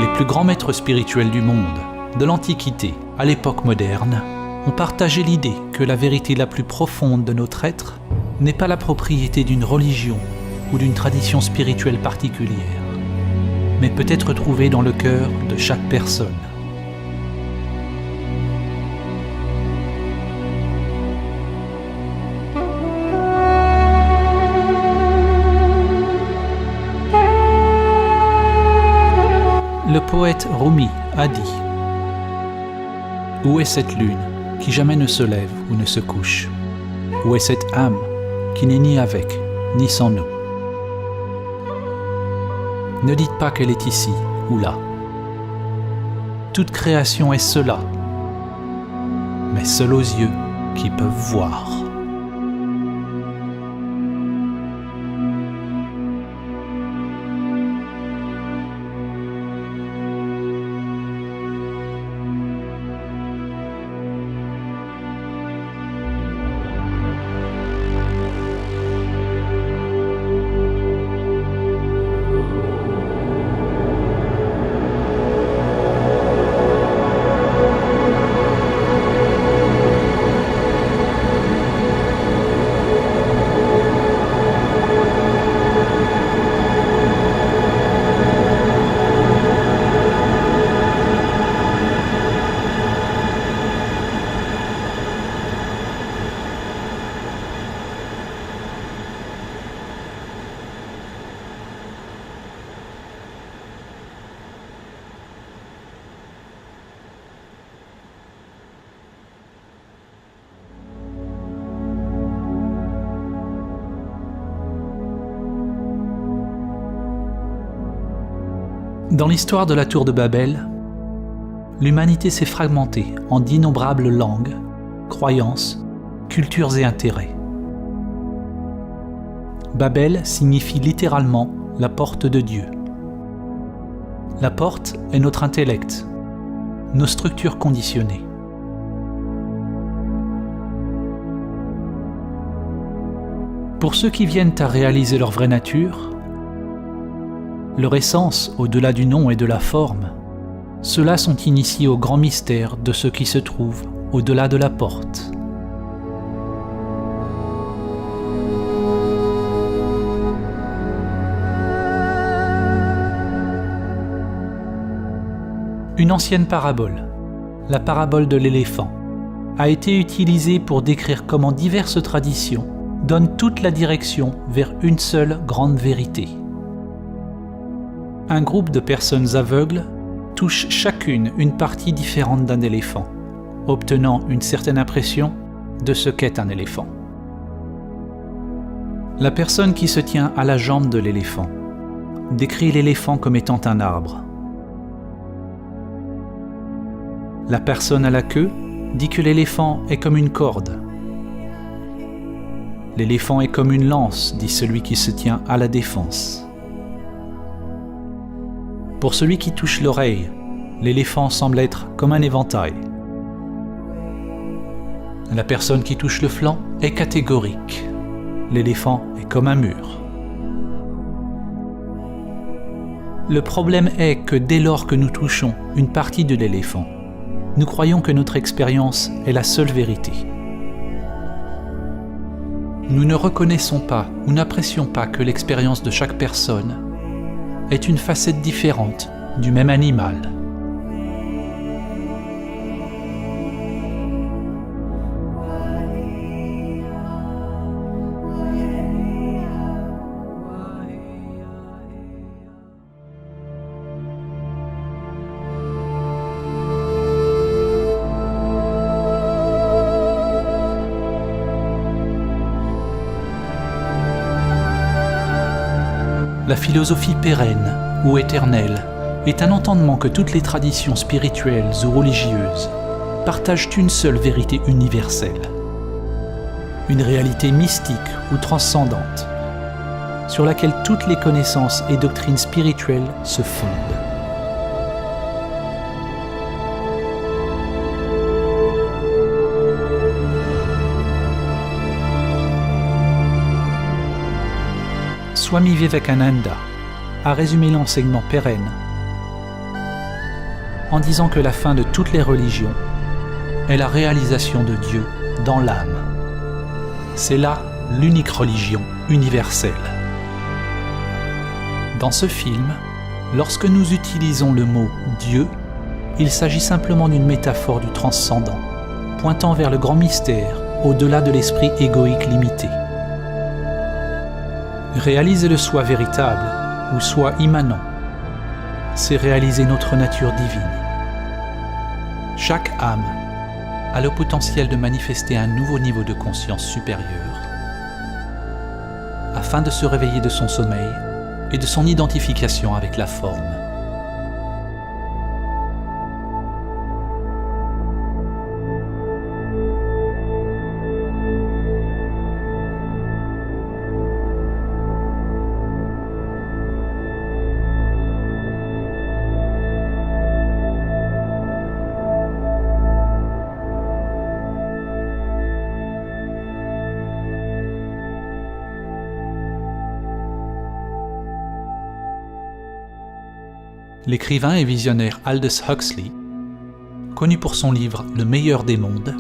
Les plus grands maîtres spirituels du monde, de l'Antiquité à l'époque moderne, ont partagé l'idée que la vérité la plus profonde de notre être n'est pas la propriété d'une religion ou d'une tradition spirituelle particulière, mais peut être trouvée dans le cœur de chaque personne. Le poète Rumi a dit « Où est cette lune qui jamais ne se lève ou ne se couche? Où est cette âme qui n'est ni avec ni sans nous? Ne dites pas qu'elle est ici ou là. Toute création est cela, mais seuls aux yeux qui peuvent voir. » Dans l'histoire de la tour de Babel, l'humanité s'est fragmentée en d'innombrables langues, croyances, cultures et intérêts. Babel signifie littéralement la porte de Dieu. La porte est notre intellect, nos structures conditionnées. Pour ceux qui viennent à réaliser leur vraie nature, leur essence au-delà du nom et de la forme, ceux-là sont initiés au grand mystère de ce qui se trouve au-delà de la porte. Une ancienne parabole, la parabole de l'éléphant, a été utilisée pour décrire comment diverses traditions donnent toute la direction vers une seule grande vérité. Un groupe de personnes aveugles touche chacune une partie différente d'un éléphant, obtenant une certaine impression de ce qu'est un éléphant. La personne qui se tient à la jambe de l'éléphant décrit l'éléphant comme étant un arbre. La personne à la queue dit que l'éléphant est comme une corde. L'éléphant est comme une lance, dit celui qui se tient à la défense. Pour celui qui touche l'oreille, l'éléphant semble être comme un éventail. La personne qui touche le flanc est catégorique. L'éléphant est comme un mur. Le problème est que dès lors que nous touchons une partie de l'éléphant, nous croyons que notre expérience est la seule vérité. Nous ne reconnaissons pas ou n'apprécions pas que l'expérience de chaque personne est une facette différente du même animal. La philosophie pérenne ou éternelle est un entendement que toutes les traditions spirituelles ou religieuses partagent une seule vérité universelle, une réalité mystique ou transcendante, sur laquelle toutes les connaissances et doctrines spirituelles se fondent. Swami Vivekananda a résumé l'enseignement pérenne en disant que la fin de toutes les religions est la réalisation de Dieu dans l'âme. C'est là l'unique religion universelle. Dans ce film, lorsque nous utilisons le mot « Dieu », il s'agit simplement d'une métaphore du transcendant, pointant vers le grand mystère au-delà de l'esprit égoïque limité. Réaliser le soi véritable ou soi immanent, c'est réaliser notre nature divine. Chaque âme a le potentiel de manifester un nouveau niveau de conscience supérieure afin de se réveiller de son sommeil et de son identification avec la forme. L'écrivain et visionnaire Aldous Huxley, connu pour son livre « Le meilleur des mondes »,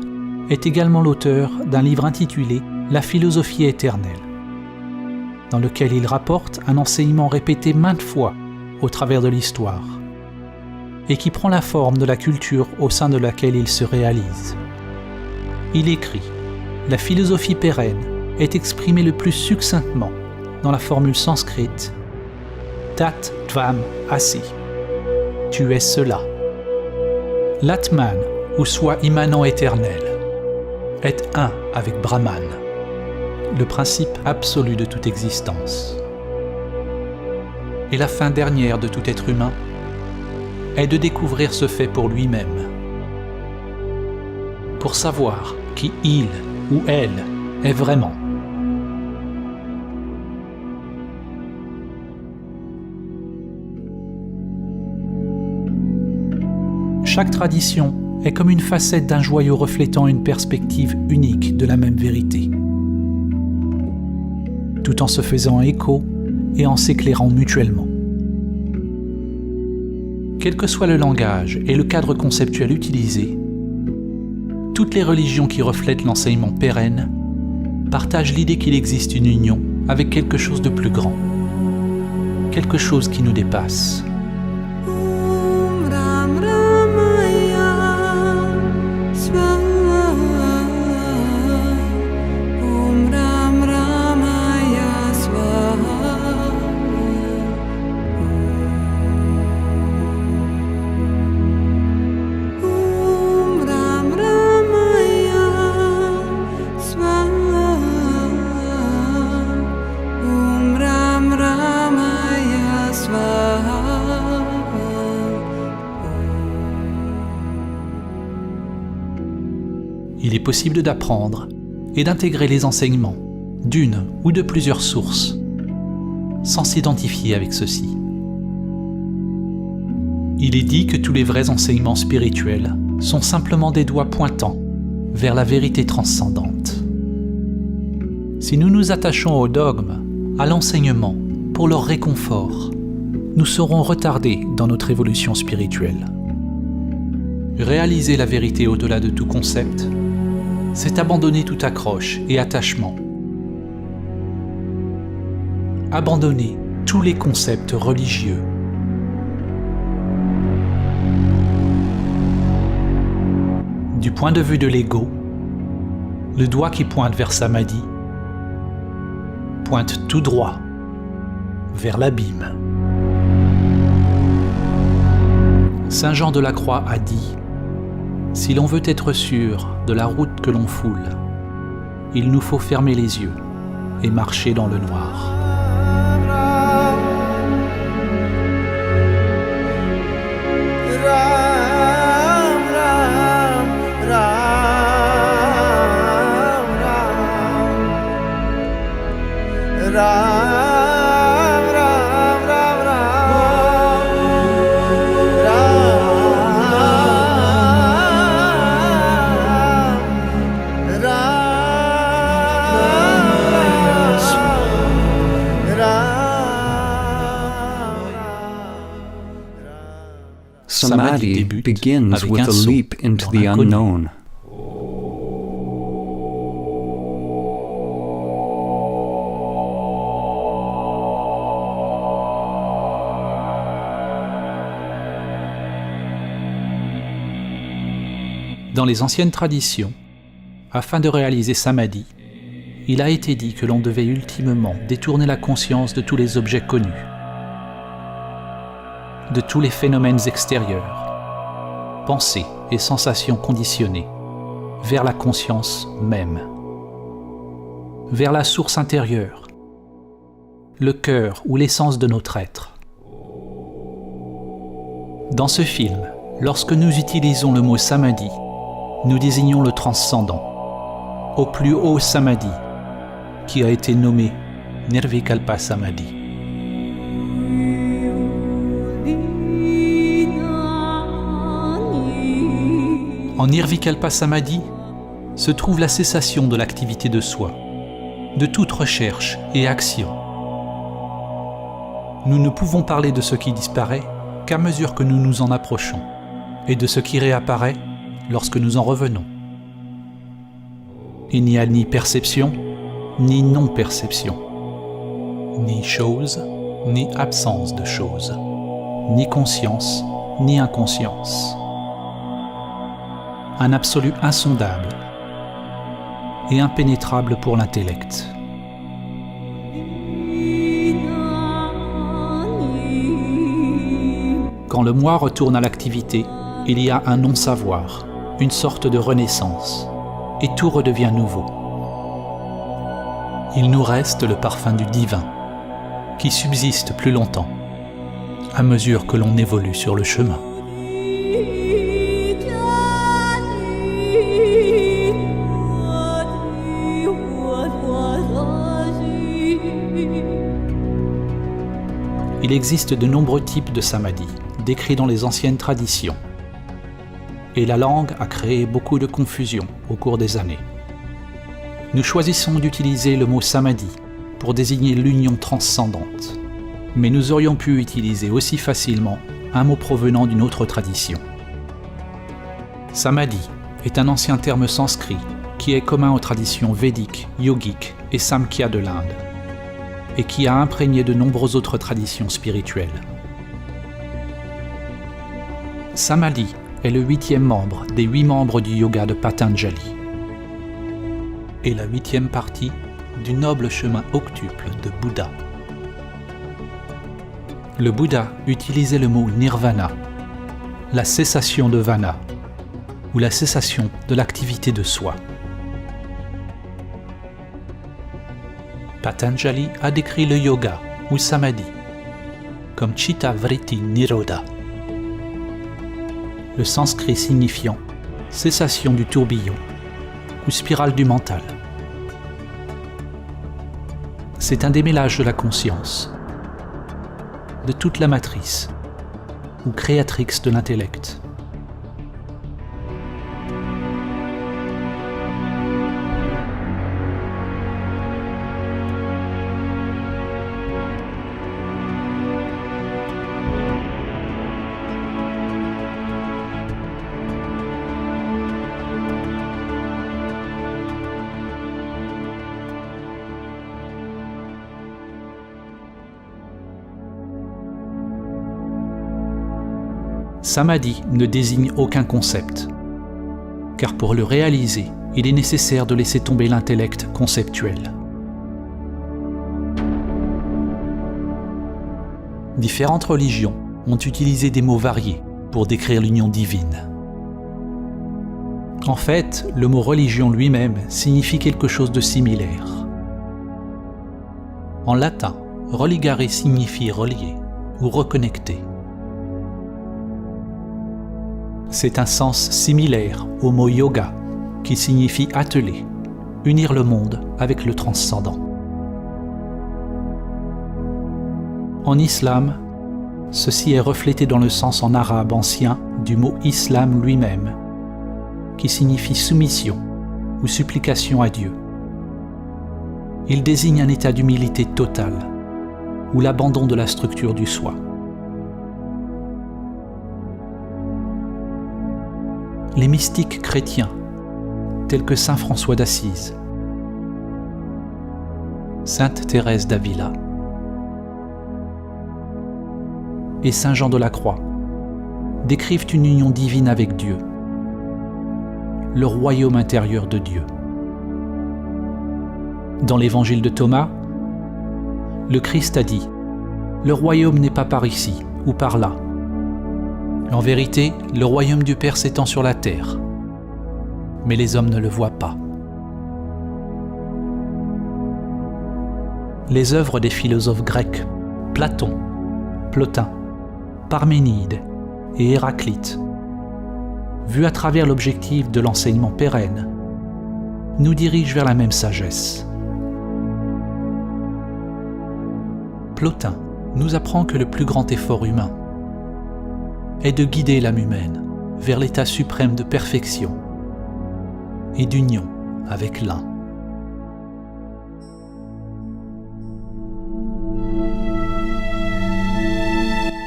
est également l'auteur d'un livre intitulé « La philosophie éternelle », dans lequel il rapporte un enseignement répété maintes fois au travers de l'histoire, et qui prend la forme de la culture au sein de laquelle il se réalise. Il écrit « La philosophie pérenne est exprimée le plus succinctement dans la formule sanskrite « Tat Tvam Asi ». Tu es cela. L'Atman, ou soi immanent éternel, est un avec Brahman, le principe absolu de toute existence. Et la fin dernière de tout être humain est de découvrir ce fait pour lui-même, pour savoir qui il ou elle est vraiment. Chaque tradition est comme une facette d'un joyau reflétant une perspective unique de la même vérité, tout en se faisant écho et en s'éclairant mutuellement. Quel que soit le langage et le cadre conceptuel utilisé, toutes les religions qui reflètent l'enseignement pérenne partagent l'idée qu'il existe une union avec quelque chose de plus grand, quelque chose qui nous dépasse. Il est possible d'apprendre et d'intégrer les enseignements d'une ou de plusieurs sources, sans s'identifier avec ceux-ci. Il est dit que tous les vrais enseignements spirituels sont simplement des doigts pointant vers la vérité transcendante. Si nous nous attachons au dogme, à l'enseignement, pour leur réconfort, nous serons retardés dans notre évolution spirituelle. Réaliser la vérité au-delà de tout concept, c'est abandonner toute accroche et attachement. Abandonner tous les concepts religieux. Du point de vue de l'ego, le doigt qui pointe vers Samadhi pointe tout droit vers l'abîme. Saint Jean de la Croix a dit: si l'on veut être sûr de la route que l'on foule, il nous faut fermer les yeux et marcher dans le noir. samadhi samadhi débute begins avec with un a saut leap into dans the l'inconnu. unknown. Dans les anciennes traditions, afin de réaliser samadhi, il a été dit que l'on devait ultimement détourner la conscience de tous les objets connus, de tous les phénomènes extérieurs, pensées et sensations conditionnées, vers la conscience même, vers la source intérieure, le cœur ou l'essence de notre être. Dans ce film, lorsque nous utilisons le mot samadhi, nous désignons le transcendant, au plus haut samadhi, qui a été nommé Nirvikalpa Samadhi. En Nirvikalpa Samadhi se trouve la cessation de l'activité de soi, de toute recherche et action. Nous ne pouvons parler de ce qui disparaît qu'à mesure que nous nous en approchons, et de ce qui réapparaît lorsque nous en revenons. Il n'y a ni perception, ni non-perception, ni chose, ni absence de chose, ni conscience, ni inconscience. Un absolu insondable et impénétrable pour l'intellect. Quand le moi retourne à l'activité, il y a un non-savoir, une sorte de renaissance, et tout redevient nouveau. Il nous reste le parfum du divin, qui subsiste plus longtemps, à mesure que l'on évolue sur le chemin. Il existe de nombreux types de samadhi, décrits dans les anciennes traditions. Et la langue a créé beaucoup de confusion au cours des années. Nous choisissons d'utiliser le mot samadhi pour désigner l'union transcendante, mais nous aurions pu utiliser aussi facilement un mot provenant d'une autre tradition. Samadhi est un ancien terme sanskrit qui est commun aux traditions védiques, yogiques et samkhya de l'Inde, et qui a imprégné de nombreuses autres traditions spirituelles. Samadhi est le 8e membre des 8 membres du yoga de Patanjali et la 8e partie du noble chemin octuple de Bouddha. Le Bouddha utilisait le mot nirvana, la cessation de vana, ou la cessation de l'activité de soi. Patanjali a décrit le yoga ou samadhi comme Chitta Vritti Nirodha, le sanskrit signifiant cessation du tourbillon ou spirale du mental. C'est un démêlage de la conscience, de toute la matrice ou créatrix de l'intellect. Samadhi ne désigne aucun concept, car pour le réaliser, il est nécessaire de laisser tomber l'intellect conceptuel. Différentes religions ont utilisé des mots variés pour décrire l'union divine. En fait, le mot religion lui-même signifie quelque chose de similaire. En latin, religare signifie relier ou reconnecter. C'est un sens similaire au mot yoga, qui signifie atteler, unir le monde avec le transcendant. En islam, ceci est reflété dans le sens en arabe ancien du mot islam lui-même, qui signifie soumission ou supplication à Dieu. Il désigne un état d'humilité totale, ou l'abandon de la structure du soi. les mystiques chrétiens, tels que saint François d'Assise, sainte Thérèse d'Avila et saint Jean de la Croix, décrivent une union divine avec Dieu, le royaume intérieur de Dieu. Dans l'évangile de Thomas, le Christ a dit « Le royaume n'est pas par ici ou par là. En vérité, le royaume du Père s'étend sur la terre, mais les hommes ne le voient pas. » Les œuvres des philosophes grecs, Platon, Plotin, Parménide et Héraclite, vues à travers l'objectif de l'enseignement pérenne, nous dirigent vers la même sagesse. Plotin nous apprend que le plus grand effort humain est de guider l'âme humaine vers l'état suprême de perfection et d'union avec l'un.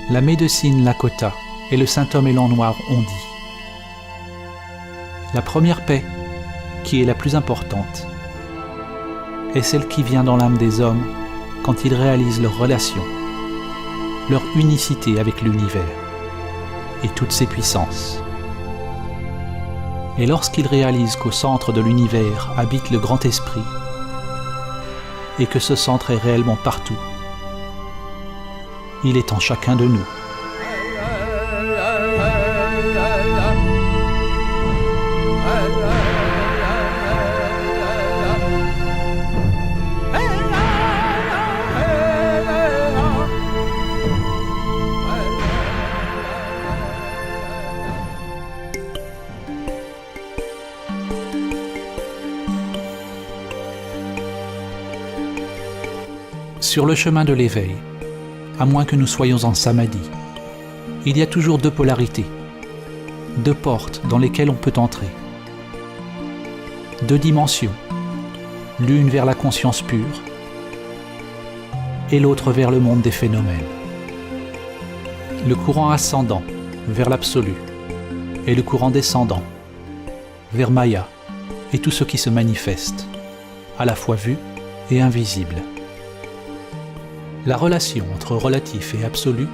La médecine Lakota et le saint homme élan noir ont dit « La première paix, qui est la plus importante, est celle qui vient dans l'âme des hommes quand ils réalisent leur relation, leur unicité avec l'univers et toutes ses puissances. Et lorsqu'ils réalisent qu'au centre de l'univers habite le grand esprit et que ce centre est réellement partout, il est en chacun de nous. » Sur le chemin de l'éveil, à moins que nous soyons en samadhi, il y a toujours deux polarités, deux portes dans lesquelles on peut entrer, deux dimensions, l'une vers la conscience pure et l'autre vers le monde des phénomènes. Le courant ascendant vers l'absolu et le courant descendant vers Maya et tout ce qui se manifeste, à la fois vu et invisible. La relation entre relatif et absolu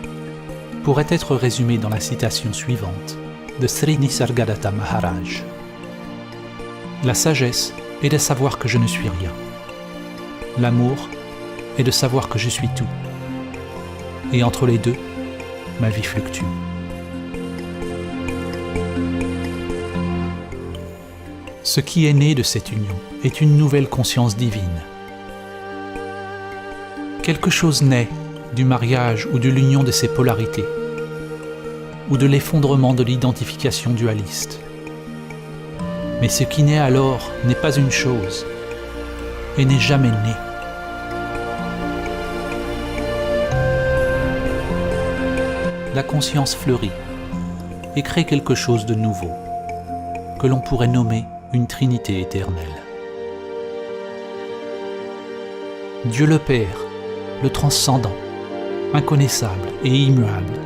pourrait être résumée dans la citation suivante de Sri Nisargadatta Maharaj. La sagesse est de savoir que je ne suis rien. L'amour est de savoir que je suis tout. Et entre les deux, ma vie fluctue. Ce qui est né de cette union est une nouvelle conscience divine. Quelque chose naît du mariage ou de l'union de ces polarités, ou de l'effondrement de l'identification dualiste. Mais ce qui naît alors n'est pas une chose, et n'est jamais né. La conscience fleurit et crée quelque chose de nouveau, que l'on pourrait nommer une Trinité éternelle. Dieu le Père, le transcendant, inconnaissable et immuable,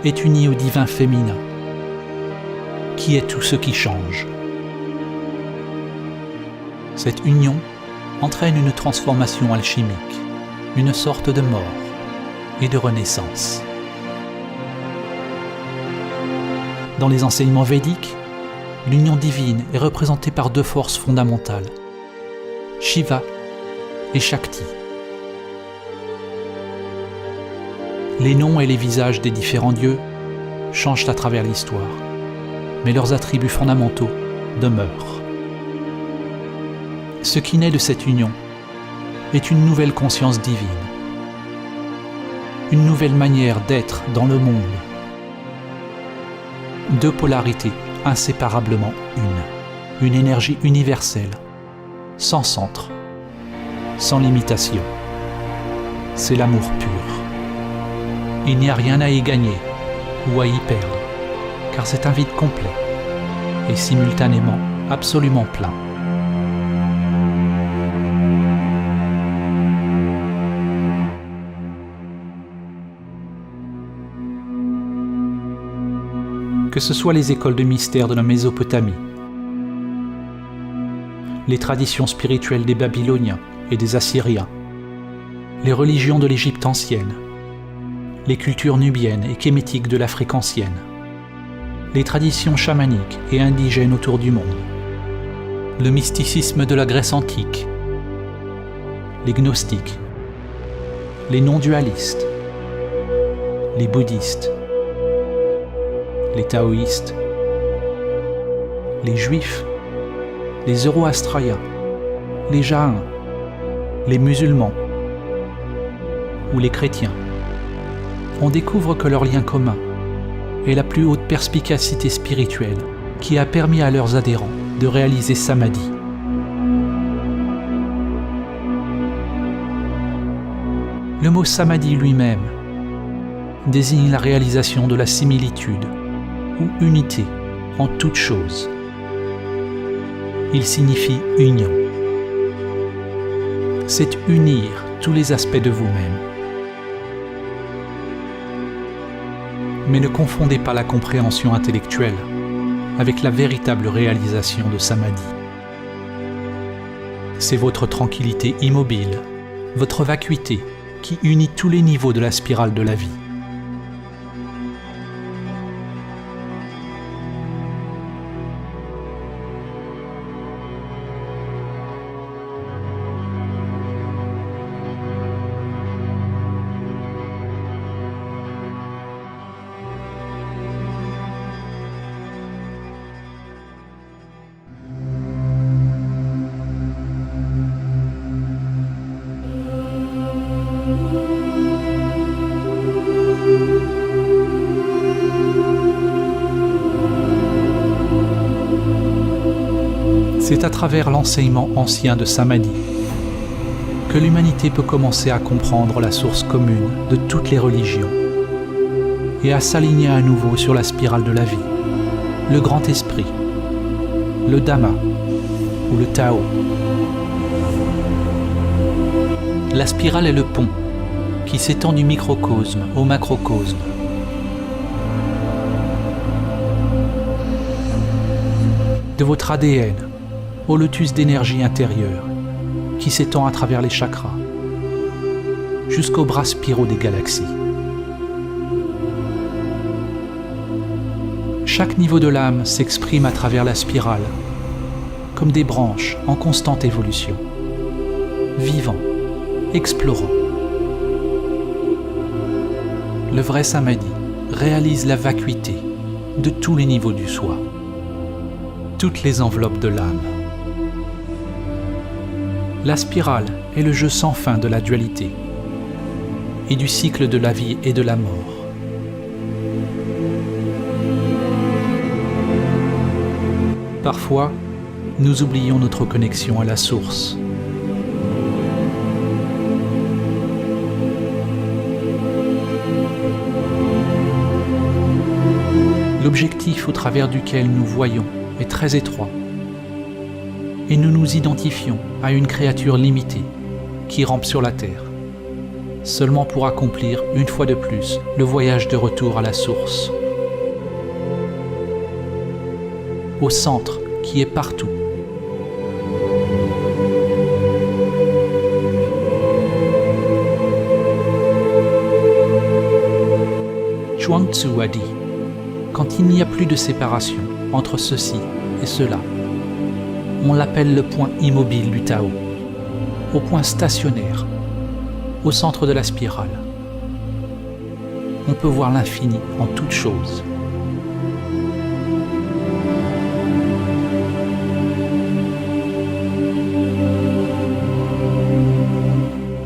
est uni au divin féminin, qui est tout ce qui change. Cette union entraîne une transformation alchimique, une sorte de mort et de renaissance. Dans les enseignements védiques, l'union divine est représentée par deux forces fondamentales, Shiva et Shakti. Les noms et les visages des différents dieux changent à travers l'histoire, mais leurs attributs fondamentaux demeurent. Ce qui naît de cette union est une nouvelle conscience divine, une nouvelle manière d'être dans le monde. Deux polarités inséparablement une énergie universelle, sans centre, sans limitation. C'est l'amour pur. Il n'y a rien à y gagner ou à y perdre, car c'est un vide complet et simultanément absolument plein. Que que ce soit les écoles de mystère de la Mésopotamie, les traditions spirituelles des Babyloniens et des Assyriens, les religions de l'Égypte ancienne, les cultures nubiennes et kémétiques de l'Afrique ancienne, les traditions chamaniques et indigènes autour du monde, le mysticisme de la Grèce antique, les gnostiques, les non-dualistes, les bouddhistes, les taoïstes, les juifs, les zoroastriens, les jaïns, les musulmans ou les chrétiens. On découvre que leur lien commun est la plus haute perspicacité spirituelle qui a permis à leurs adhérents de réaliser Samadhi. Le mot Samadhi lui-même désigne la réalisation de la similitude ou unité en toute chose. Il signifie union. C'est unir tous les aspects de vous-même. Mais ne confondez pas la compréhension intellectuelle avec la véritable réalisation de Samadhi. C'est votre tranquillité immobile, votre vacuité qui unit tous les niveaux de la spirale de la vie. C'est à travers l'enseignement ancien de Samadhi que l'humanité peut commencer à comprendre la source commune de toutes les religions et à s'aligner à nouveau sur la spirale de la vie, le grand esprit, le Dhamma ou le Tao. La spirale est le pont qui s'étend du microcosme au macrocosme. De votre ADN au lotus d'énergie intérieure qui s'étend à travers les chakras jusqu'aux bras spiraux des galaxies. Chaque niveau de l'âme s'exprime à travers la spirale comme des branches en constante évolution, vivant, explorant. Le vrai Samadhi réalise la vacuité de tous les niveaux du soi, toutes les enveloppes de l'âme. La spirale est le jeu sans fin de la dualité et du cycle de la vie et de la mort. Parfois, nous oublions notre connexion à la source. L'objectif au travers duquel nous voyons est très étroit et nous nous identifions à une créature limitée qui rampe sur la terre, seulement pour accomplir une fois de plus le voyage de retour à la source, au centre qui est partout. Chuang Tzu a dit, quand il n'y a plus de séparation entre ceci et cela, on l'appelle le point immobile du Tao, au point stationnaire, au centre de la spirale. On peut voir l'infini en toute chose.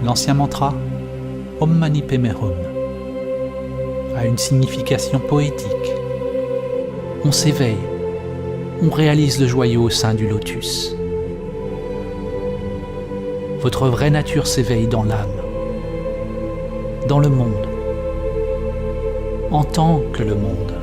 L'ancien mantra Om Mani Padme Hum a une signification poétique. On s'éveille, on réalise le joyau au sein du lotus. Votre vraie nature s'éveille dans l'âme, dans le monde, en tant que le monde.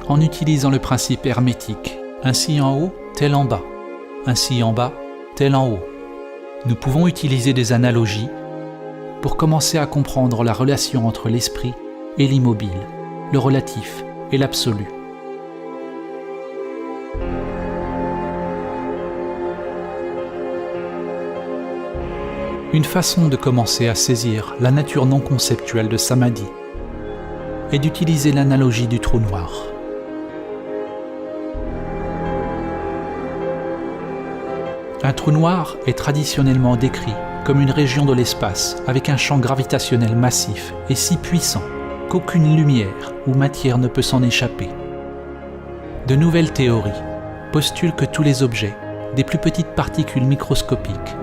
en utilisant le principe hermétique, ainsi en haut, tel en bas, ainsi en bas, tel en haut. Nous pouvons utiliser des analogies pour commencer à comprendre la relation entre l'esprit et l'immobile, le relatif et l'absolu. Une façon de commencer à saisir la nature non conceptuelle de Samadhi est d'utiliser l'analogie du trou noir. Un trou noir est traditionnellement décrit comme une région de l'espace avec un champ gravitationnel massif et si puissant qu'aucune lumière ou matière ne peut s'en échapper. De nouvelles théories postulent que tous les objets, des plus petites particules microscopiques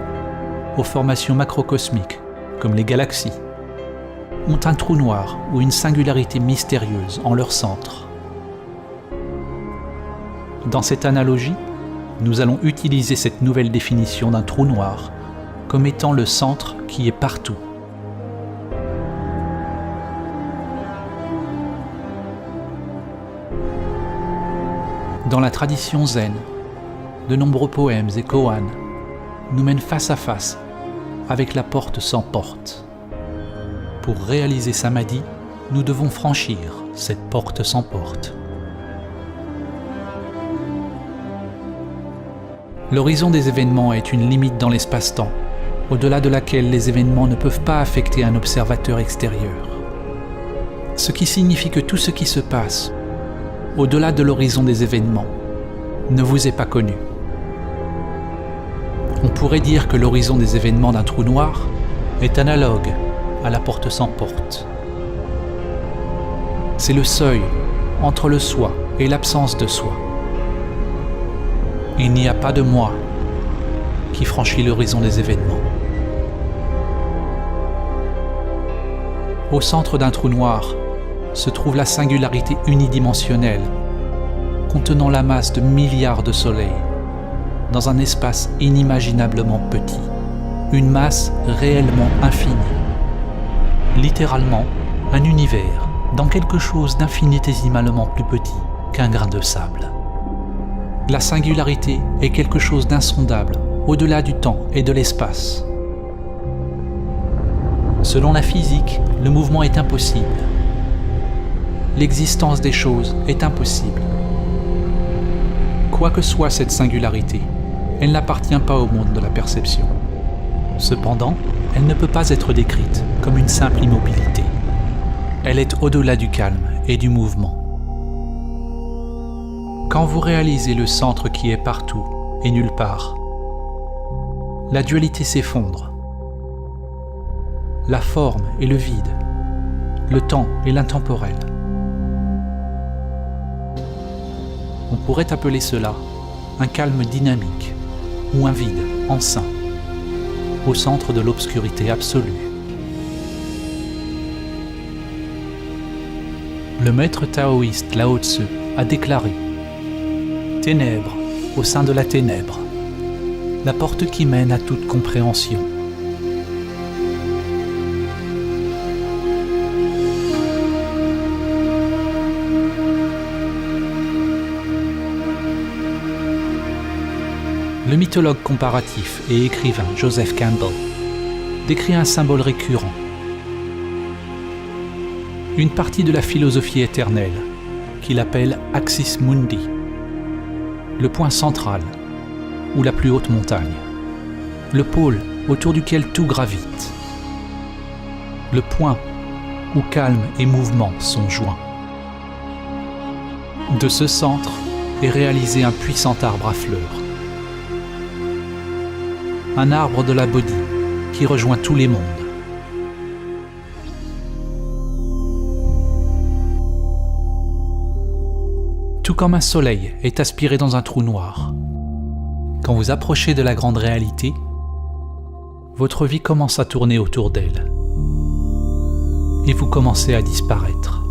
aux formations macrocosmiques, comme les galaxies, ont un trou noir ou une singularité mystérieuse en leur centre. Dans cette analogie, nous allons utiliser cette nouvelle définition d'un trou noir comme étant le centre qui est partout. Dans la tradition zen, de nombreux poèmes et koans nous mènent face à face avec la porte sans porte. Pour réaliser Samadhi, nous devons franchir cette porte sans porte. L'horizon des événements est une limite dans l'espace-temps, au-delà de laquelle les événements ne peuvent pas affecter un observateur extérieur. Ce qui signifie que tout ce qui se passe, au-delà de l'horizon des événements, ne vous est pas connu. On pourrait dire que l'horizon des événements d'un trou noir est analogue à la porte sans porte. C'est le seuil entre le soi et l'absence de soi. Il n'y a pas de moi qui franchit l'horizon des événements. Au centre d'un trou noir se trouve la singularité unidimensionnelle, contenant la masse de milliards de soleils, dans un espace inimaginablement petit, une masse réellement infinie. Littéralement, un univers dans quelque chose d'infinitésimalement plus petit qu'un grain de sable. La singularité est quelque chose d'insondable, au-delà du temps et de l'espace. Selon la physique, le mouvement est impossible. L'existence des choses est impossible. Quoi que soit cette singularité, elle n'appartient pas au monde de la perception. Cependant, elle ne peut pas être décrite comme une simple immobilité. Elle est au-delà du calme et du mouvement. Quand vous réalisez le centre qui est partout et nulle part, la dualité s'effondre. La forme et le vide, le temps et l'intemporel. On pourrait appeler cela un calme dynamique ou un vide enceint, au centre de l'obscurité absolue. Le maître taoïste Lao Tzu a déclaré « Ténèbres au sein de la ténèbre, la porte qui mène à toute compréhension. » Le mythologue comparatif et écrivain Joseph Campbell décrit un symbole récurrent, une partie de la philosophie éternelle qu'il appelle Axis Mundi, le point central ou la plus haute montagne, le pôle autour duquel tout gravite, le point où calme et mouvement sont joints. De ce centre est réalisé un puissant arbre à fleurs, un arbre de la Bodhi qui rejoint tous les mondes. Tout comme un soleil est aspiré dans un trou noir. Quand vous approchez de la grande réalité, votre vie commence à tourner autour d'elle et vous commencez à disparaître.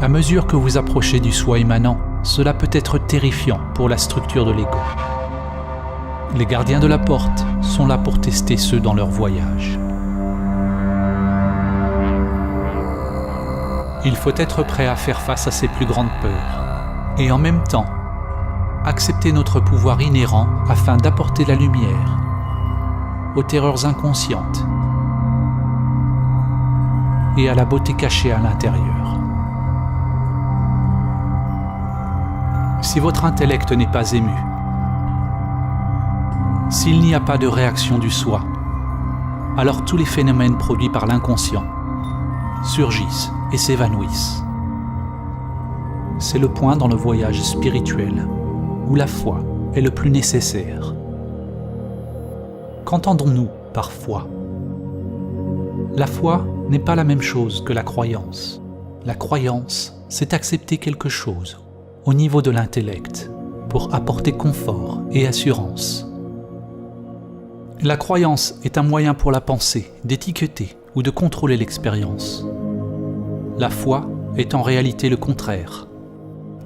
À mesure que vous approchez du soi immanent, cela peut être terrifiant pour la structure de l'ego. Les gardiens de la porte sont là pour tester ceux dans leur voyage. Il faut être prêt à faire face à ses plus grandes peurs et en même temps accepter notre pouvoir inhérent afin d'apporter la lumière aux terreurs inconscientes et à la beauté cachée à l'intérieur. Si votre intellect n'est pas ému, s'il n'y a pas de réaction du soi, alors tous les phénomènes produits par l'inconscient surgissent et s'évanouissent. C'est le point dans le voyage spirituel où la foi est le plus nécessaire. Qu'entendons-nous par foi ? La foi n'est pas la même chose que la croyance. La croyance, c'est accepter quelque chose au niveau de l'intellect pour apporter confort et assurance. La croyance est un moyen pour la pensée d'étiqueter ou de contrôler l'expérience. La foi est en réalité le contraire.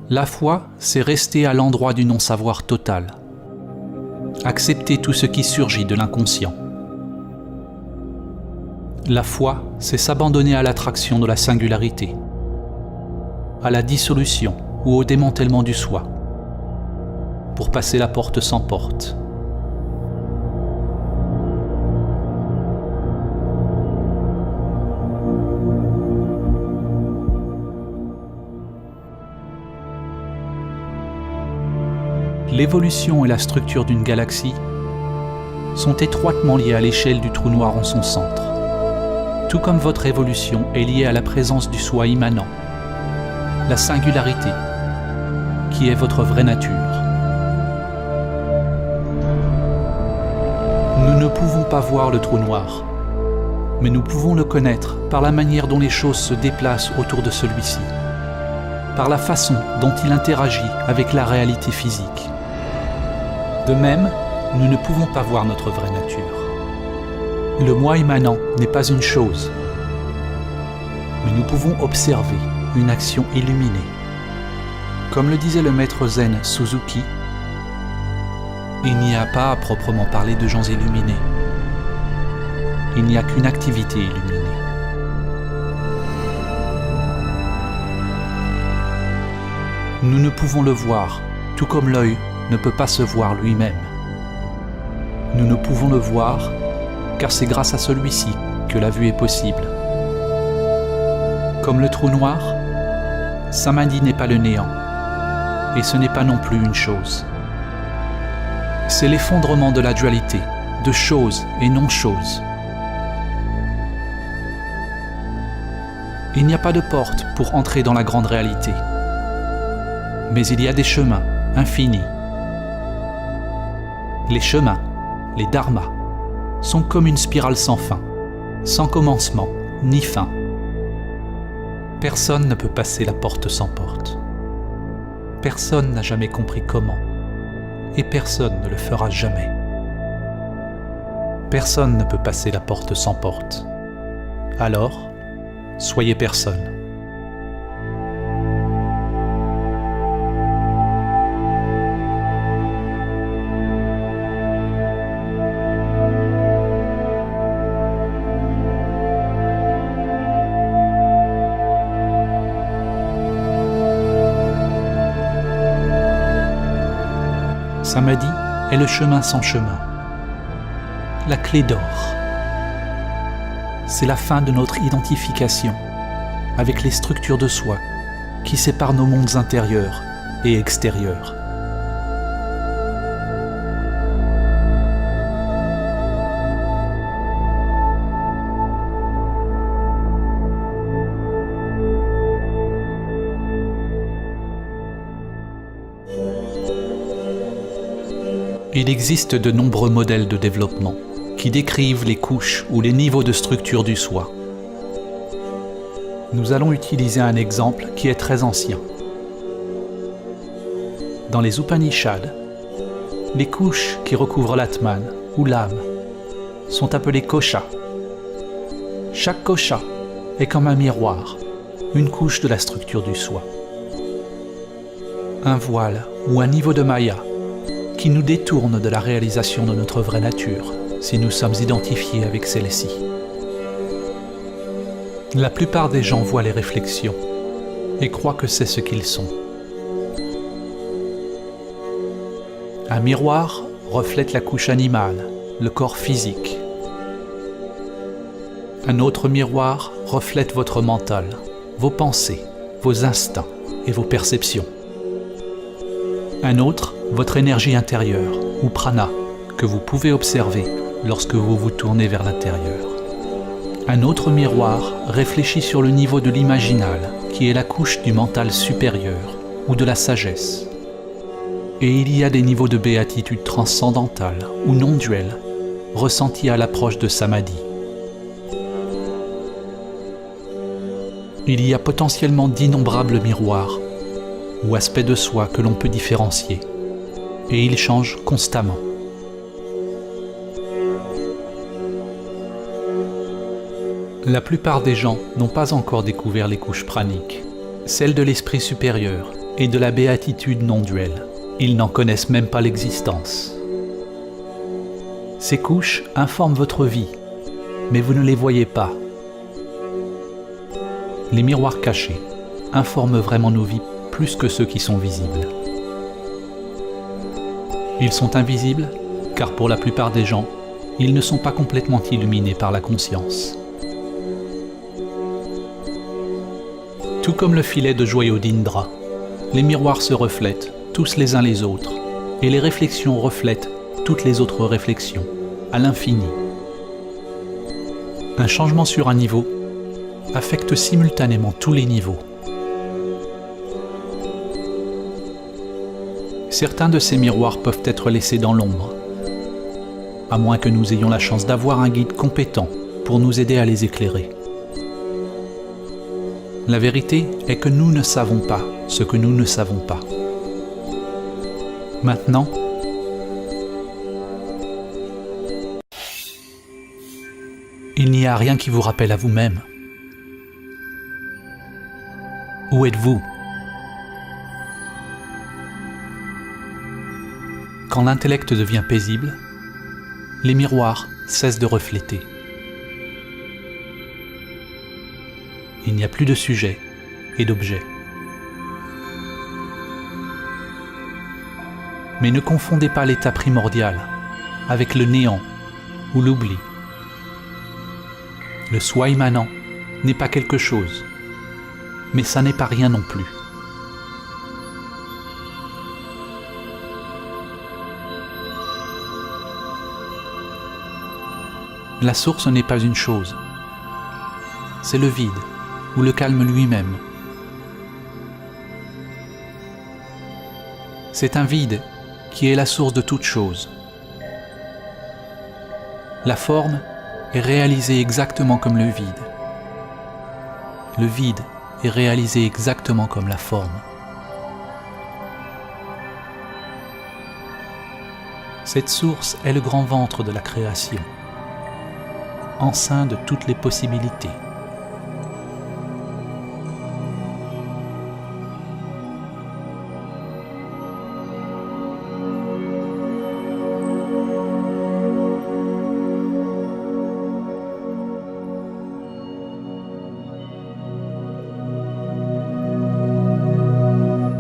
La foi, c'est rester à l'endroit du non-savoir total. Accepter tout ce qui surgit de l'inconscient. La foi, c'est s'abandonner à l'attraction de la singularité, à la dissolution ou au démantèlement du soi, pour passer la porte sans porte. L'évolution et la structure d'une galaxie sont étroitement liées à l'échelle du trou noir en son centre, tout comme votre évolution est liée à la présence du soi immanent, la singularité, qui est votre vraie nature. Nous ne pouvons pas voir le trou noir, mais nous pouvons le connaître par la manière dont les choses se déplacent autour de celui-ci, par la façon dont il interagit avec la réalité physique. De même, nous ne pouvons pas voir notre vraie nature. Le moi immanent n'est pas une chose, mais nous pouvons observer une action illuminée. Comme le disait le maître zen Suzuki, il n'y a pas à proprement parler de gens illuminés. Il n'y a qu'une activité illuminée. Nous ne pouvons le voir, tout comme l'œil ne peut pas se voir lui-même. Nous ne pouvons le voir car c'est grâce à celui-ci que la vue est possible. Comme le trou noir, Samadhi n'est pas le néant, et ce n'est pas non plus une chose. C'est l'effondrement de la dualité, de choses et non-choses. Il n'y a pas de porte pour entrer dans la grande réalité, mais il y a des chemins infinis. Les chemins, les dharmas, sont comme une spirale sans fin, sans commencement ni fin. Personne ne peut passer la porte sans porte. Personne n'a jamais compris comment, et personne ne le fera jamais. Personne ne peut passer la porte sans porte. Alors, soyez personne. Samadhi est le chemin sans chemin, la clé d'or. C'est la fin de notre identification avec les structures de soi qui séparent nos mondes intérieurs et extérieurs. Il existe de nombreux modèles de développement qui décrivent les couches ou les niveaux de structure du soi. Nous allons utiliser un exemple qui est très ancien. Dans les Upanishads, les couches qui recouvrent l'Atman ou l'âme sont appelées koshas. Chaque kosha est comme un miroir, une couche de la structure du soi. Un voile ou un niveau de maya qui nous détourne de la réalisation de notre vraie nature si nous sommes identifiés avec celle-ci. La plupart des gens voient les réflexions et croient que c'est ce qu'ils sont. Un miroir reflète la couche animale, le corps physique. Un autre miroir reflète votre mental, vos pensées, vos instincts et vos perceptions. Un autre, votre énergie intérieure, ou prana, que vous pouvez observer lorsque vous vous tournez vers l'intérieur. Un autre miroir réfléchit sur le niveau de l'imaginal, qui est la couche du mental supérieur, ou de la sagesse. Et il y a des niveaux de béatitude transcendantale, ou non-duelle, ressentis à l'approche de Samadhi. Il y a potentiellement d'innombrables miroirs, ou aspects de soi que l'on peut différencier, et ils changent constamment. La plupart des gens n'ont pas encore découvert les couches praniques, celles de l'esprit supérieur et de la béatitude non-duelle. Ils n'en connaissent même pas l'existence. Ces couches informent votre vie, mais vous ne les voyez pas. Les miroirs cachés informent vraiment nos vies plus que ceux qui sont visibles. Ils sont invisibles car pour la plupart des gens, ils ne sont pas complètement illuminés par la conscience. Tout comme le filet de joyaux d'Indra, les miroirs se reflètent tous les uns les autres, et les réflexions reflètent toutes les autres réflexions, à l'infini. Un changement sur un niveau affecte simultanément tous les niveaux. Certains de ces miroirs peuvent être laissés dans l'ombre, à moins que nous ayons la chance d'avoir un guide compétent pour nous aider à les éclairer. La vérité est que nous ne savons pas ce que nous ne savons pas. Maintenant, il n'y a rien qui vous rappelle à vous-même. Où êtes-vous? Quand l'intellect devient paisible, les miroirs cessent de refléter. Il n'y a plus de sujet et d'objet. Mais ne confondez pas l'état primordial avec le néant ou l'oubli. Le soi immanent n'est pas quelque chose, mais ça n'est pas rien non plus. La source n'est pas une chose, c'est le vide ou le calme lui-même. C'est un vide qui est la source de toute chose. La forme est réalisée exactement comme le vide. Le vide est réalisé exactement comme la forme. Cette source est le grand ventre de la création, enceint de toutes les possibilités.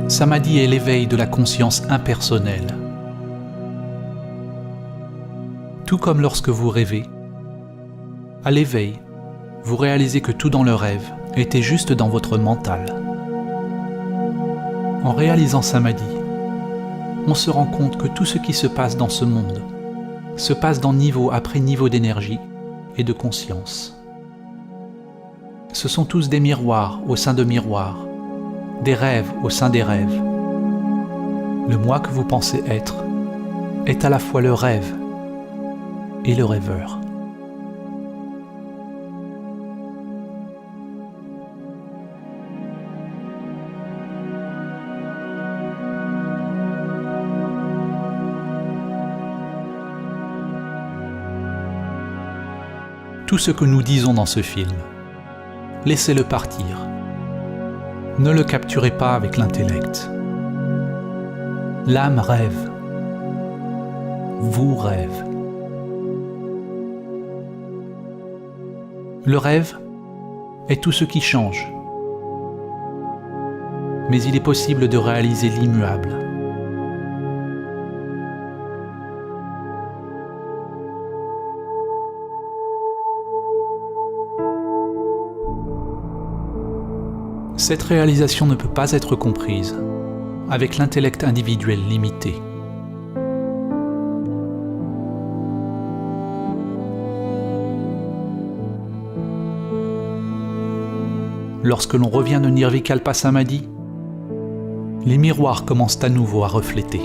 Samadhi est l'éveil de la conscience impersonnelle. Tout comme lorsque vous rêvez, à l'éveil, vous réalisez que tout dans le rêve était juste dans votre mental. En réalisant Samadhi, on se rend compte que tout ce qui se passe dans ce monde se passe dans niveau après niveau d'énergie et de conscience. Ce sont tous des miroirs au sein de miroirs, des rêves au sein des rêves. Le moi que vous pensez être est à la fois le rêve et le rêveur. Tout ce que nous disons dans ce film, laissez-le partir. Ne le capturez pas avec l'intellect. L'âme rêve. Vous rêve. Le rêve est tout ce qui change. Mais il est possible de réaliser l'immuable. Cette réalisation ne peut pas être comprise avec l'intellect individuel limité. Lorsque l'on revient de Nirvikalpa Samadhi, les miroirs commencent à nouveau à refléter.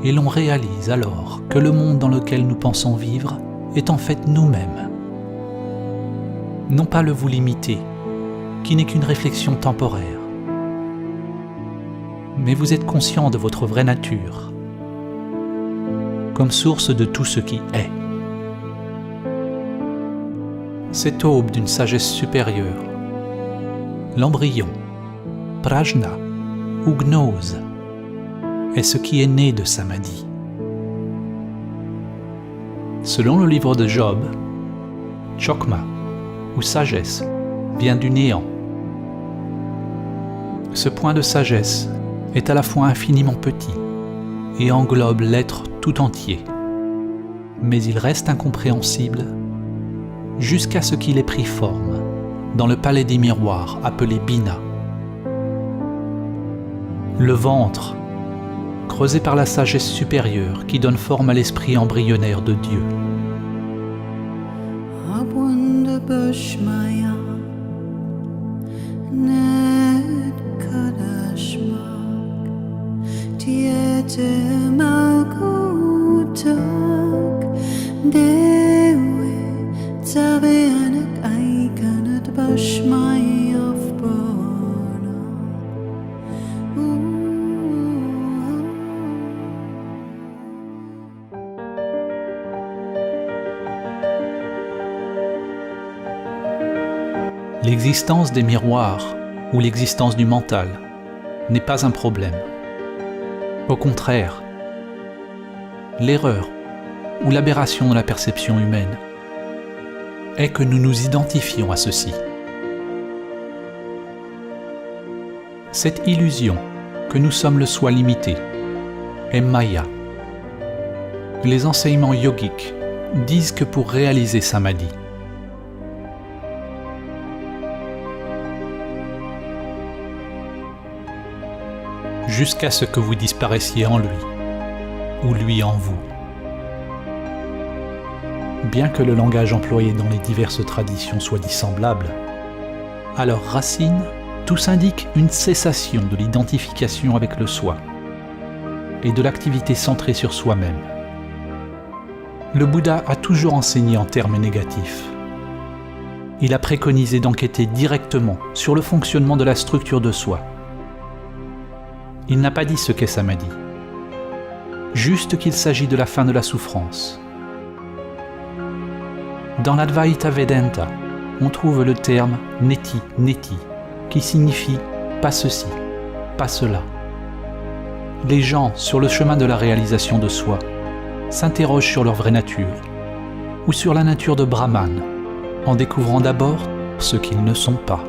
Et l'on réalise alors que le monde dans lequel nous pensons vivre est en fait nous-mêmes. Non pas le vous limité, qui n'est qu'une réflexion temporaire. Mais vous êtes conscient de votre vraie nature, comme source de tout ce qui est. Cette aube d'une sagesse supérieure, l'embryon, prajna ou gnose, est ce qui est né de Samadhi. Selon le livre de Job, chokma ou sagesse vient du néant. Ce point de sagesse est à la fois infiniment petit et englobe l'être tout entier, mais il reste incompréhensible jusqu'à ce qu'il ait pris forme dans le palais des miroirs appelé Bina. Le ventre, creusé par la sagesse supérieure qui donne forme à l'esprit embryonnaire de Dieu. L'existence des miroirs ou l'existence du mental n'est pas un problème. Au contraire, l'erreur ou l'aberration de la perception humaine est que nous nous identifions à ceci. Cette illusion que nous sommes le soi limité est Maya. Les enseignements yogiques disent que pour réaliser Samadhi, jusqu'à ce que vous disparaissiez en lui, ou lui en vous. Bien que le langage employé dans les diverses traditions soit dissemblable, à leur racine, tous indiquent une cessation de l'identification avec le soi et de l'activité centrée sur soi-même. Le Bouddha a toujours enseigné en termes négatifs. Il a préconisé d'enquêter directement sur le fonctionnement de la structure de soi. Il n'a pas dit ce qu'est Samadhi, juste qu'il s'agit de la fin de la souffrance. Dans l'Advaita Vedanta, on trouve le terme neti, neti, qui signifie pas ceci, pas cela. Les gens, sur le chemin de la réalisation de soi, s'interrogent sur leur vraie nature, ou sur la nature de Brahman, en découvrant d'abord ce qu'ils ne sont pas.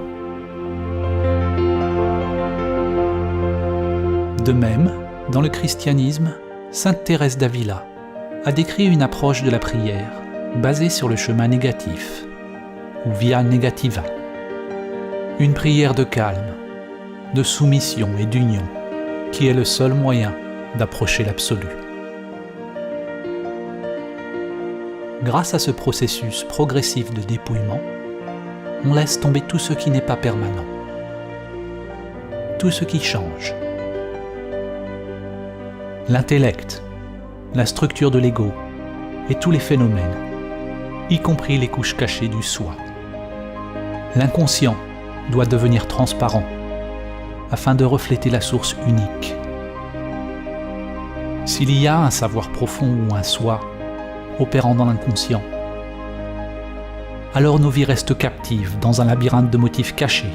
De même, dans le christianisme, sainte Thérèse d'Avila a décrit une approche de la prière basée sur le chemin négatif, ou via negativa. Une prière de calme, de soumission et d'union, qui est le seul moyen d'approcher l'absolu. Grâce à ce processus progressif de dépouillement, on laisse tomber tout ce qui n'est pas permanent, tout ce qui change. L'intellect, la structure de l'ego et tous les phénomènes, y compris les couches cachées du soi. L'inconscient doit devenir transparent afin de refléter la source unique. S'il y a un savoir profond ou un soi opérant dans l'inconscient, alors nos vies restent captives dans un labyrinthe de motifs cachés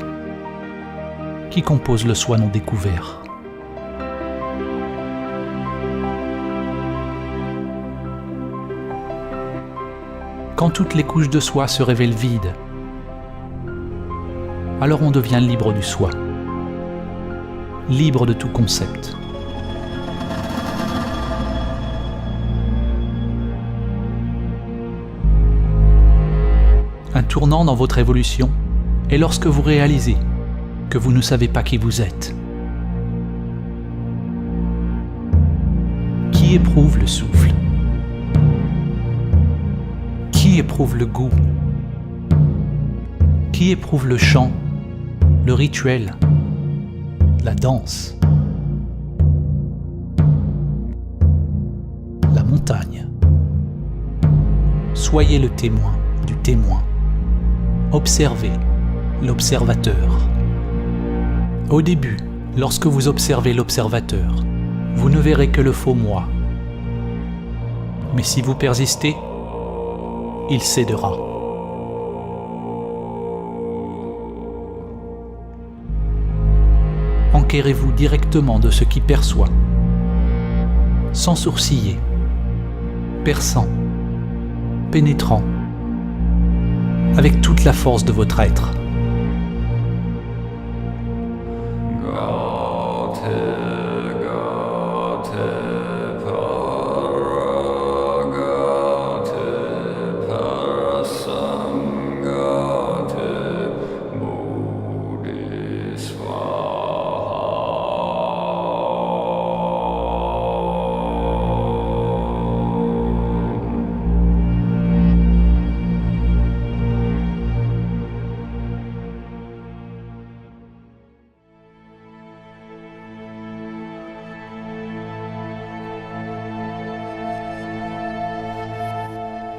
qui composent le soi non découvert. Quand toutes les couches de soi se révèlent vides alors on devient libre du soi, libre de tout concept. Un tournant dans votre évolution est lorsque vous réalisez que vous ne savez pas qui vous êtes. Qui éprouve le souffle? Qui éprouve le goût? Qui éprouve le chant, le rituel, la danse, la montagne? Soyez le témoin du témoin. Observez l'observateur. Au début, lorsque vous observez l'observateur, vous ne verrez que le faux moi. Mais si vous persistez, il cédera. Enquérez-vous directement de ce qui perçoit, sans sourciller, perçant, pénétrant, avec toute la force de votre être.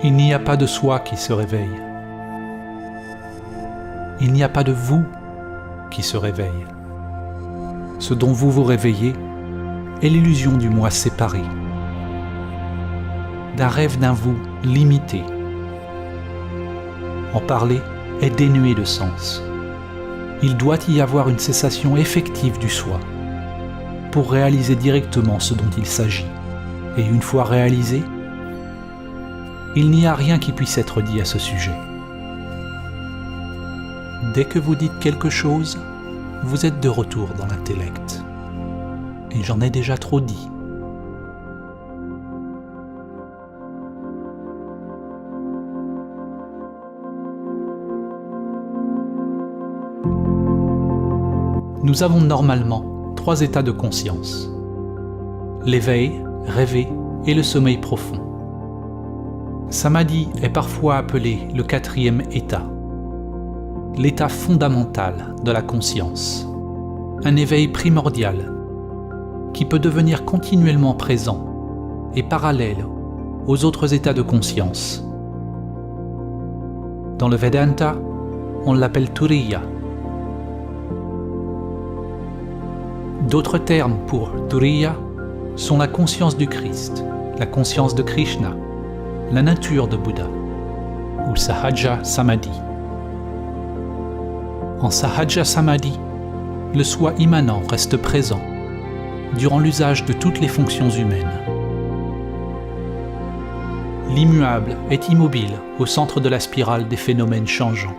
Il n'y a pas de soi qui se réveille. Il n'y a pas de vous qui se réveille. Ce dont vous vous réveillez est l'illusion du moi séparé, d'un rêve d'un vous limité. En parler est dénué de sens. Il doit y avoir une cessation effective du soi pour réaliser directement ce dont il s'agit. Et une fois réalisé, il n'y a rien qui puisse être dit à ce sujet. Dès que vous dites quelque chose, vous êtes de retour dans l'intellect. Et j'en ai déjà trop dit. Nous avons normalement 3 états de conscience: l'éveil, rêver et le sommeil profond. Samadhi est parfois appelé le 4e état, l'état fondamental de la conscience, un éveil primordial qui peut devenir continuellement présent et parallèle aux autres états de conscience. Dans le Vedanta, on l'appelle Turiya. D'autres termes pour Turiya sont la conscience du Christ, la conscience de Krishna, la nature de Bouddha, ou Sahaja Samadhi. En Sahaja Samadhi, le soi immanent reste présent durant l'usage de toutes les fonctions humaines. L'immuable est immobile au centre de la spirale des phénomènes changeants.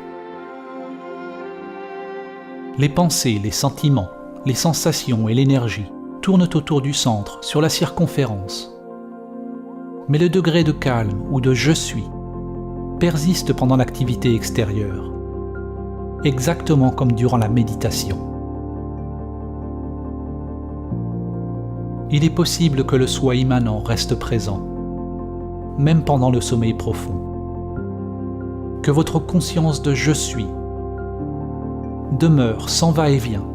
Les pensées, les sentiments, les sensations et l'énergie tournent autour du centre, sur la circonférence. Mais le degré de calme ou de « je suis » persiste pendant l'activité extérieure, exactement comme durant la méditation. Il est possible que le soi immanent reste présent, même pendant le sommeil profond. Que votre conscience de « je suis » demeure sans va-et-vient,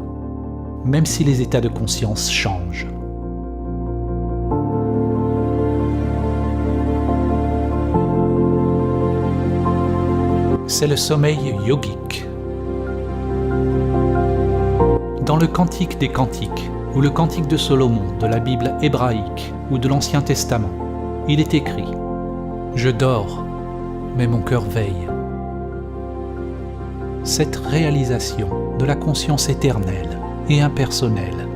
même si les états de conscience changent. C'est le sommeil yogique. Dans le Cantique des Cantiques, ou le Cantique de Salomon de la Bible hébraïque ou de l'Ancien Testament, il est écrit « Je dors, mais mon cœur veille ». Cette réalisation de la conscience éternelle et impersonnelle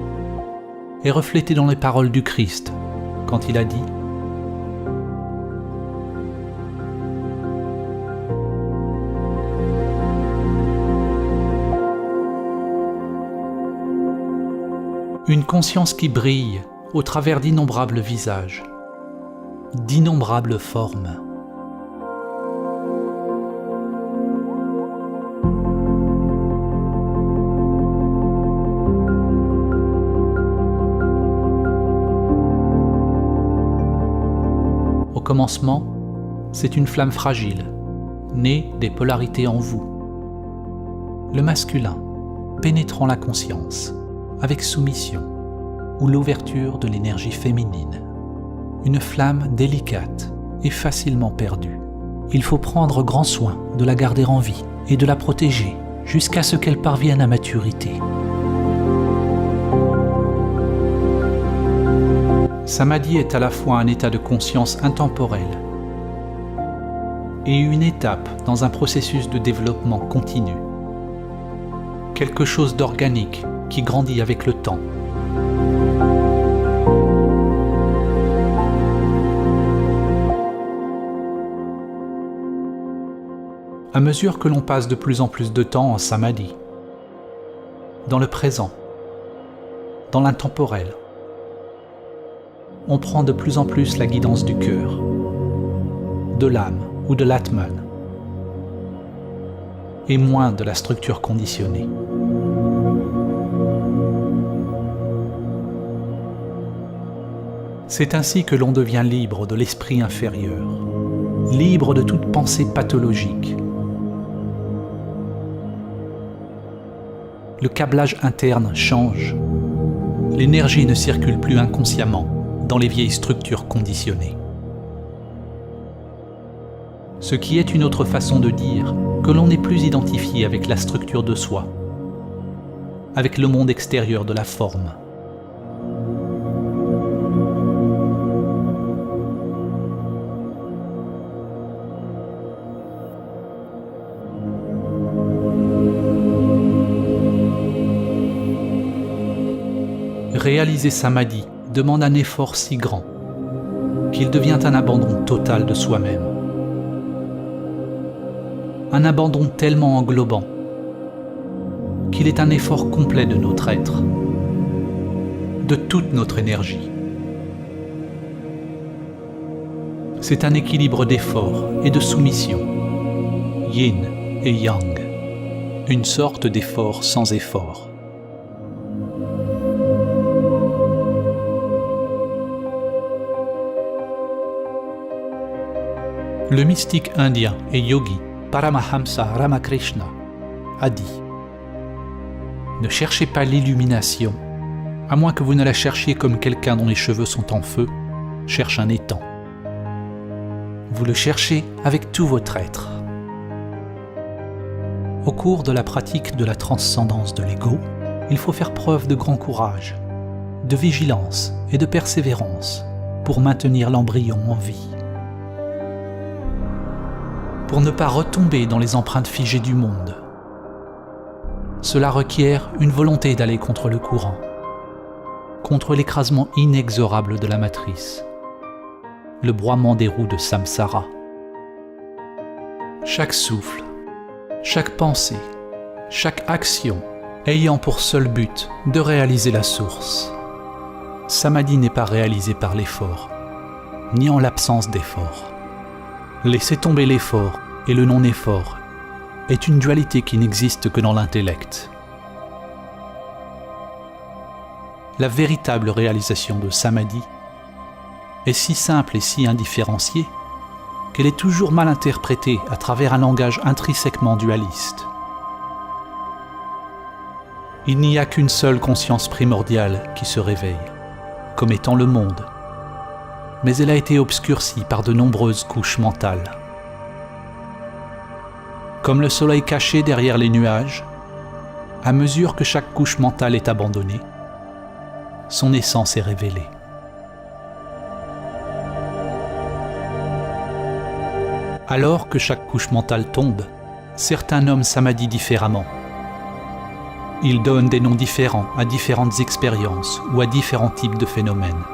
est reflétée dans les paroles du Christ quand il a dit « Une conscience qui brille au travers d'innombrables visages, d'innombrables formes. Au commencement, c'est une flamme fragile, née des polarités en vous. Le masculin, pénétrant la conscience, avec soumission, ou l'ouverture de l'énergie féminine. Une flamme délicate et facilement perdue. Il faut prendre grand soin de la garder en vie et de la protéger jusqu'à ce qu'elle parvienne à maturité. Samadhi est à la fois un état de conscience intemporel et une étape dans un processus de développement continu. Quelque chose d'organique qui grandit avec le temps. À mesure que l'on passe de plus en plus de temps en samadhi, dans le présent, dans l'intemporel, on prend de plus en plus la guidance du cœur, de l'âme ou de l'atman, et moins de la structure conditionnée. C'est ainsi que l'on devient libre de l'esprit inférieur, libre de toute pensée pathologique. Le câblage interne change. L'énergie ne circule plus inconsciemment dans les vieilles structures conditionnées. Ce qui est une autre façon de dire que l'on n'est plus identifié avec la structure de soi, avec le monde extérieur de la forme. Réaliser samadhi demande un effort si grand qu'il devient un abandon total de soi-même. Un abandon tellement englobant qu'il est un effort complet de notre être, de toute notre énergie. C'est un équilibre d'effort et de soumission, yin et yang, une sorte d'effort sans effort. Le mystique indien et yogi Paramahamsa Ramakrishna a dit « Ne cherchez pas l'illumination, à moins que vous ne la cherchiez comme quelqu'un dont les cheveux sont en feu cherche un étang. Vous le cherchez avec tout votre être. » Au cours de la pratique de la transcendance de l'ego, il faut faire preuve de grand courage, de vigilance et de persévérance pour maintenir l'embryon en vie. Pour ne pas retomber dans les empreintes figées du monde. Cela requiert une volonté d'aller contre le courant, contre l'écrasement inexorable de la matrice, le broiement des roues de samsara. Chaque souffle, chaque pensée, chaque action ayant pour seul but de réaliser la source. Samadhi n'est pas réalisé par l'effort, ni en l'absence d'effort. Laisser tomber l'effort et le non-effort est une dualité qui n'existe que dans l'intellect. La véritable réalisation de samadhi est si simple et si indifférenciée qu'elle est toujours mal interprétée à travers un langage intrinsèquement dualiste. Il n'y a qu'une seule conscience primordiale qui se réveille, comme étant le monde, mais elle a été obscurcie par de nombreuses couches mentales. Comme le soleil caché derrière les nuages, à mesure que chaque couche mentale est abandonnée, son essence est révélée. Alors que chaque couche mentale tombe, certains nomment samadhi différemment. Ils donnent des noms différents à différentes expériences ou à différents types de phénomènes.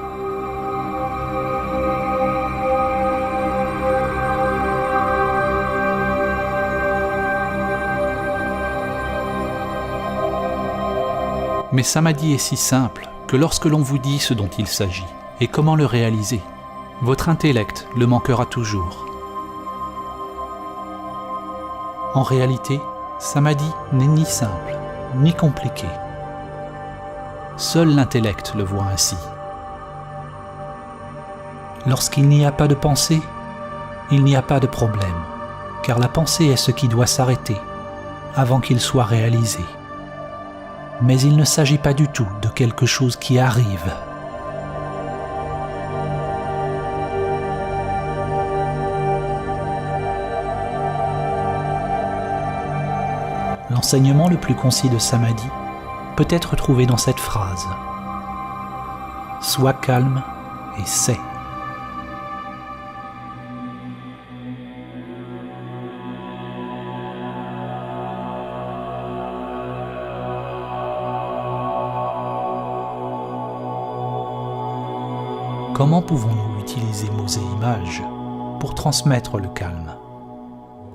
Mais samadhi est si simple que lorsque l'on vous dit ce dont il s'agit et comment le réaliser, votre intellect le manquera toujours. En réalité, Samadhi n'est ni simple, ni compliqué. Seul l'intellect le voit ainsi. Lorsqu'il n'y a pas de pensée, il n'y a pas de problème, car la pensée est ce qui doit s'arrêter avant qu'il soit réalisé. Mais il ne s'agit pas du tout de quelque chose qui arrive. L'enseignement le plus concis de Samadhi peut être trouvé dans cette phrase. Sois calme et sais. Comment pouvons-nous utiliser mots et images pour transmettre le calme ?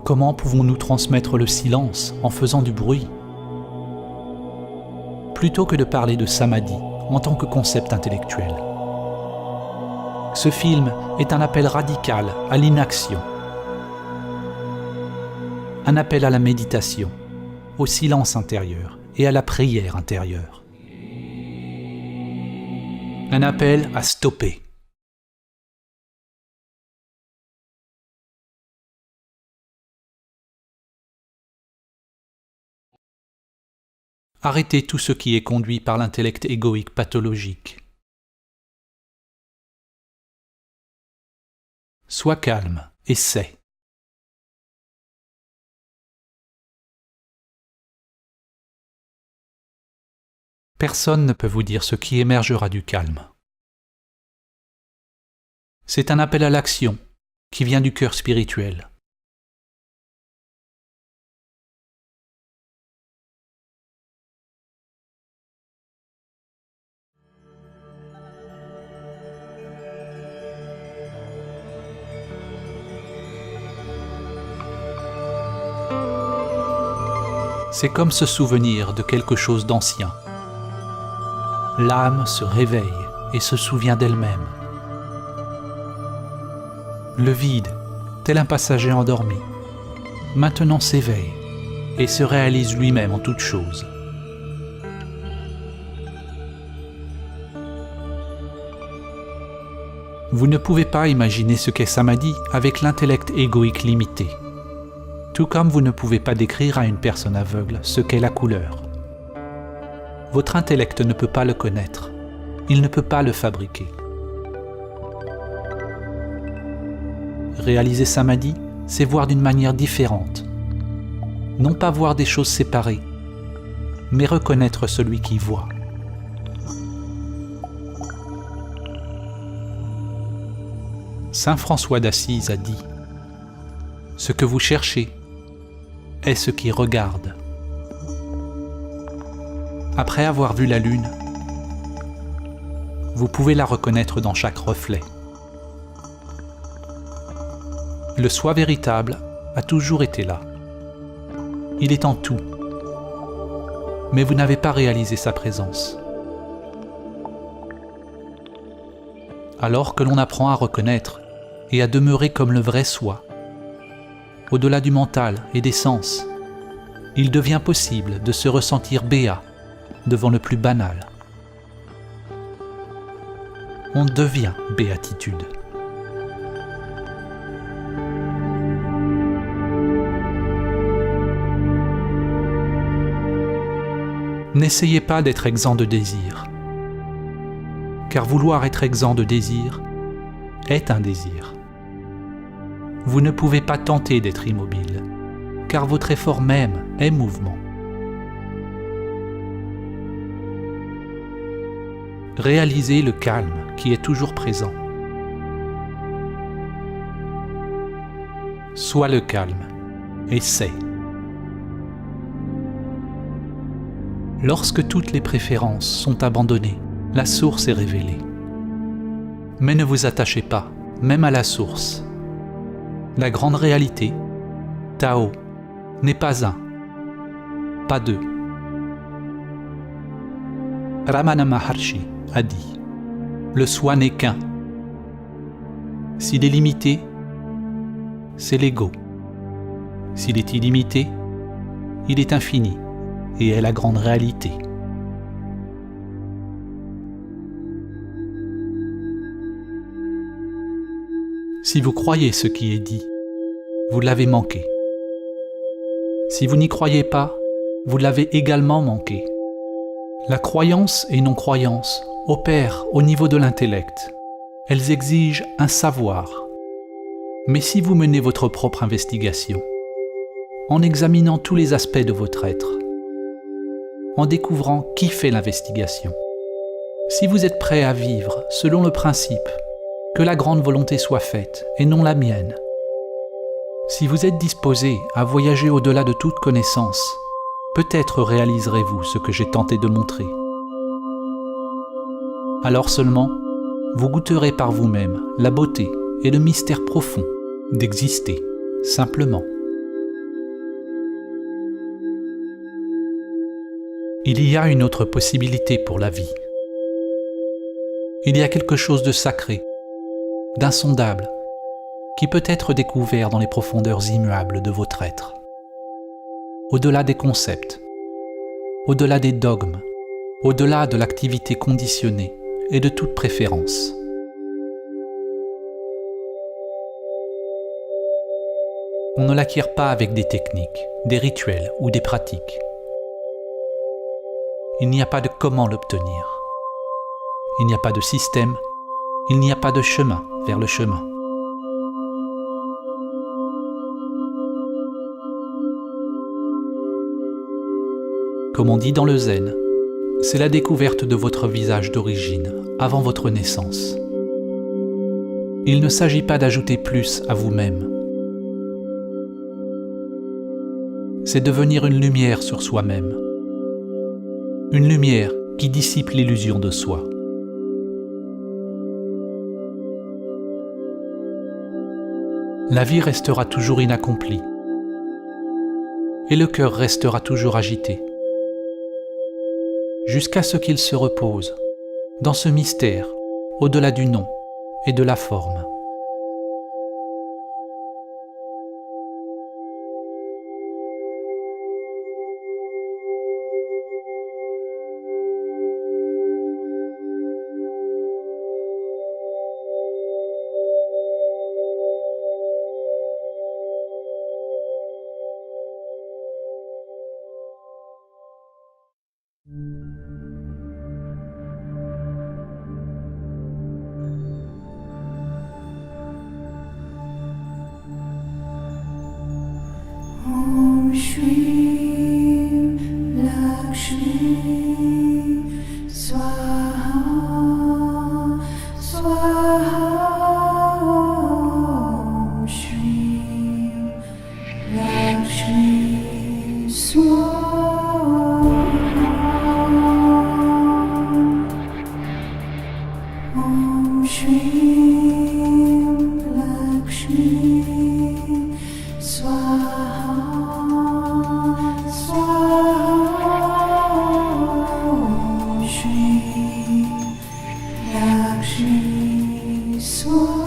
Comment pouvons-nous transmettre le silence en faisant du bruit ? Plutôt que de parler de Samadhi en tant que concept intellectuel. Ce film est un appel radical à l'inaction, un appel à la méditation, au silence intérieur et à la prière intérieure. Un appel à stopper. Arrêtez tout ce qui est conduit par l'intellect égoïque pathologique. Sois calme et sais. Personne ne peut vous dire ce qui émergera du calme. C'est un appel à l'action qui vient du cœur spirituel. C'est comme se souvenir de quelque chose d'ancien. L'âme se réveille et se souvient d'elle-même. Le vide, tel un passager endormi, maintenant s'éveille et se réalise lui-même en toute chose. Vous ne pouvez pas imaginer ce qu'est Samadhi avec l'intellect égoïque limité. Tout comme vous ne pouvez pas décrire à une personne aveugle ce qu'est la couleur. Votre intellect ne peut pas le connaître. Il ne peut pas le fabriquer. Réaliser Samadhi, c'est voir d'une manière différente. Non pas voir des choses séparées, mais reconnaître celui qui voit. Saint François d'Assise a dit « Ce que vous cherchez est ce qui regarde. » Après avoir vu la lune, vous pouvez la reconnaître dans chaque reflet. Le soi véritable a toujours été là. Il est en tout. Mais vous n'avez pas réalisé sa présence. Alors que l'on apprend à reconnaître et à demeurer comme le vrai soi, au-delà du mental et des sens, il devient possible de se ressentir béat devant le plus banal. On devient béatitude. N'essayez pas d'être exempt de désir, car vouloir être exempt de désir est un désir. Vous ne pouvez pas tenter d'être immobile, car votre effort même est mouvement. Réalisez le calme qui est toujours présent. Sois le calme et sais. Lorsque toutes les préférences sont abandonnées, la source est révélée. Mais ne vous attachez pas, même à la source. La grande réalité, Tao, n'est pas un, pas deux. Ramana Maharshi a dit « Le soi n'est qu'un ». S'il est limité, c'est l'ego. S'il est illimité, il est infini et est la grande réalité. Si vous croyez ce qui est dit, vous l'avez manqué. Si vous n'y croyez pas, vous l'avez également manqué. La croyance et non-croyance opèrent au niveau de l'intellect. Elles exigent un savoir. Mais si vous menez votre propre investigation, en examinant tous les aspects de votre être, en découvrant qui fait l'investigation, si vous êtes prêt à vivre selon le principe que la grande volonté soit faite et non la mienne, si vous êtes disposé à voyager au-delà de toute connaissance, peut-être réaliserez-vous ce que j'ai tenté de montrer. Alors seulement, vous goûterez par vous-même la beauté et le mystère profond d'exister, simplement. Il y a une autre possibilité pour la vie. Il y a quelque chose de sacré, d'insondable, qui peut être découvert dans les profondeurs immuables de votre être. Au-delà des concepts, au-delà des dogmes, au-delà de l'activité conditionnée et de toute préférence. On ne l'acquiert pas avec des techniques, des rituels ou des pratiques. Il n'y a pas de comment l'obtenir. Il n'y a pas de système, il n'y a pas de chemin vers le chemin. Comme on dit dans le zen, c'est la découverte de votre visage d'origine, avant votre naissance. Il ne s'agit pas d'ajouter plus à vous-même. C'est devenir une lumière sur soi-même. Une lumière qui dissipe l'illusion de soi. La vie restera toujours inaccomplie. Et le cœur restera toujours agité. Jusqu'à ce qu'il se repose dans ce mystère, au-delà du nom et de la forme. Om Shri Lakshmi Swaha Swaha Om Shri Lakshmi Swaha Om Shri Lakshmi Swaha Lakshmi Swaha.